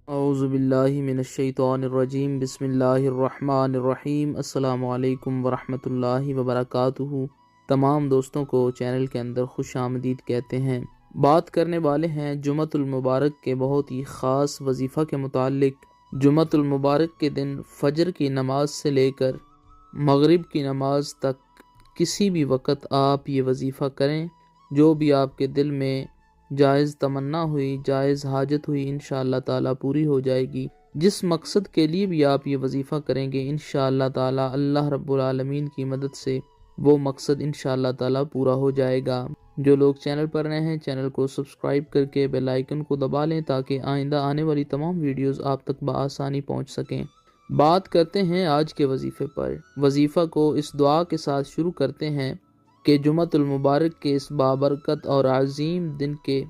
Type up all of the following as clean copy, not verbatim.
اعوذ باللہ من الشیطان الرجیم، بسم اللہ الرحمن الرحیم۔ السلام علیکم ورحمۃ اللہ وبرکاتہ۔ تمام دوستوں کو چینل کے اندر خوش آمدید کہتے ہیں۔ بات کرنے والے ہیں جمعۃ المبارک کے بہت ہی خاص وظیفہ کے متعلق۔ جمعۃ المبارک کے دن فجر کی نماز سے لے کر مغرب کی نماز تک کسی بھی وقت آپ یہ وظیفہ کریں، جو بھی آپ کے دل میں جائز تمنا ہوئی، جائز حاجت ہوئی، انشاءاللہ تعالیٰ پوری ہو جائے گی۔ جس مقصد کے لیے بھی آپ یہ وظیفہ کریں گے، انشاءاللہ تعالیٰ اللہ رب العالمین کی مدد سے وہ مقصد انشاءاللہ تعالیٰ پورا ہو جائے گا۔ جو لوگ چینل پر نئے ہیں، چینل کو سبسکرائب کر کے بیل آئیکن کو دبا لیں تاکہ آئندہ آنے والی تمام ویڈیوز آپ تک بآسانی پہنچ سکیں۔ بات کرتے ہیں آج کے وظیفے پر۔ وظیفہ کو اس دعا کے ساتھ شروع کرتے ہیں کہ جمعۃ المبارک کے اس بابرکت اور عظیم دن کے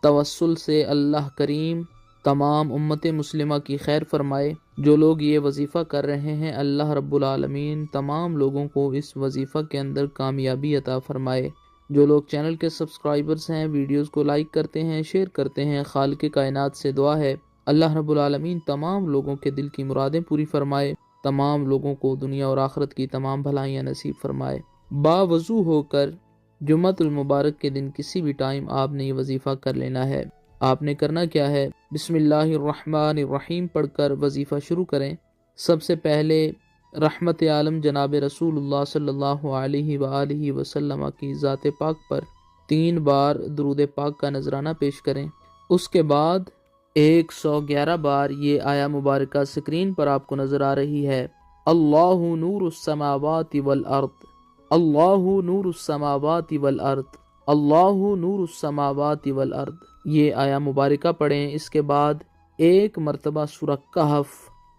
توسل سے اللہ کریم تمام امت مسلمہ کی خیر فرمائے۔ جو لوگ یہ وظیفہ کر رہے ہیں، اللہ رب العالمین تمام لوگوں کو اس وظیفہ کے اندر کامیابی عطا فرمائے۔ جو لوگ چینل کے سبسکرائبرز ہیں، ویڈیوز کو لائک کرتے ہیں، شیئر کرتے ہیں، خالق کائنات سے دعا ہے اللہ رب العالمین تمام لوگوں کے دل کی مرادیں پوری فرمائے، تمام لوگوں کو دنیا اور آخرت کی تمام بھلائیاں نصیب فرمائے۔ باوضو ہو کر جمعۃ المبارک کے دن کسی بھی ٹائم آپ نے یہ وظیفہ کر لینا ہے۔ آپ نے کرنا کیا ہے؟ بسم اللہ الرحمن الرحیم پڑھ کر وظیفہ شروع کریں۔ سب سے پہلے رحمت عالم جناب رسول اللہ صلی اللہ علیہ وآلہ وسلم کی ذات پاک پر 3 بار درود پاک کا نذرانہ پیش کریں۔ اس کے بعد 111 بار یہ آیہ مبارکہ سکرین پر آپ کو نظر آ رہی ہے، اللہ نور السماوات والارض، اللہ نور السماوات والارض، اللہ نور السماوات والارض، یہ آیہ مبارکہ پڑھیں۔ اس کے بعد 1 مرتبہ سورہ کہف،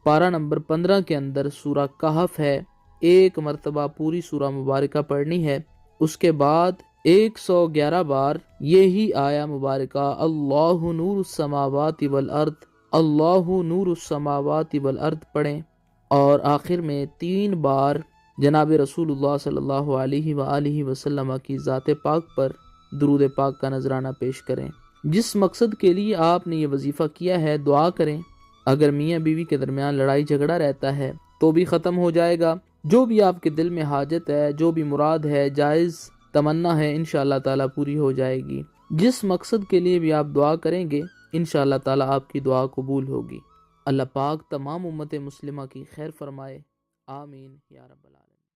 پارہ نمبر 15 کے اندر سورہ کہف ہے، 1 مرتبہ پوری سورہ مبارکہ پڑھنی ہے۔ اس کے بعد 111 بار یہی آیہ مبارکہ اللہ نور السماوات والارض، اللہ نور السماوات والارض پڑھیں، اور آخر میں 3 بار جناب رسول اللہ صلی اللہ علیہ وآلہ وسلم کی ذات پاک پر درود پاک کا نذرانہ پیش کریں۔ جس مقصد کے لیے آپ نے یہ وظیفہ کیا ہے، دعا کریں۔ اگر میاں بیوی کے درمیان لڑائی جھگڑا رہتا ہے تو بھی ختم ہو جائے گا۔ جو بھی آپ کے دل میں حاجت ہے، جو بھی مراد ہے، جائز تمنا ہے، انشاءاللہ تعالیٰ پوری ہو جائے گی۔ جس مقصد کے لیے بھی آپ دعا کریں گے، انشاءاللہ تعالیٰ آپ کی دعا قبول ہوگی۔ اللہ پاک تمام امت مسلمہ کی خیر فرمائے، آمین یا رب العالمین۔